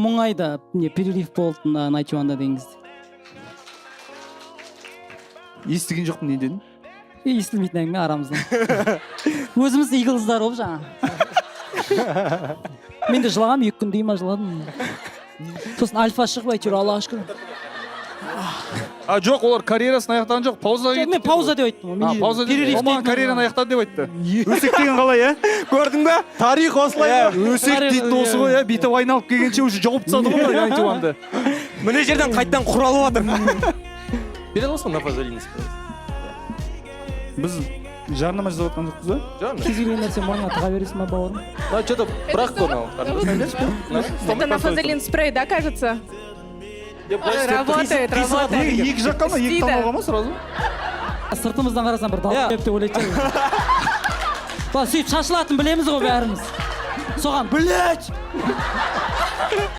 мұңайды не перерыв болды мына найтюанда деген кезде. Естіген жоқпын не дедің? Естілмейтін әңгіме арамызда. Өзіміз иглыздар болып жаңа. Мен де жылағам, 2 күндей ма жыладым. Сосын альфа шығып әйтеуір Аллаға шүкір. Жоқ, олар карьерасын аяқтаған жоқ, пауза кетті. Мен пауза деп айттым. Пауза деп. Оман карьераны аяқтады деп айтты. Өсек деген қалай, ә? Көрдің бе? Тарих осылай. Өсек дейтін осы ғой, ә? Бүйтіп айналып келгенше уже жауып тастады ғой найтюанды. Міне жерден қайттан құралып жатыр. Береді болсын нафазалинес. Біз жарнама жасап жатқан жоқпыз ба? Кез келген нәрсе мұрныңа тыға бересің ба бауырым? Что-то бірақ қоймау. Это нафазолин спрей, да, кажется? Работает. Екі жаққа ма? Екі тамауға ма сразу? Сыртымыздан қарасам бір далып деп ойлайды. Сөйтіп шашылатын білеміз ғой бәріміз. Соған, блять!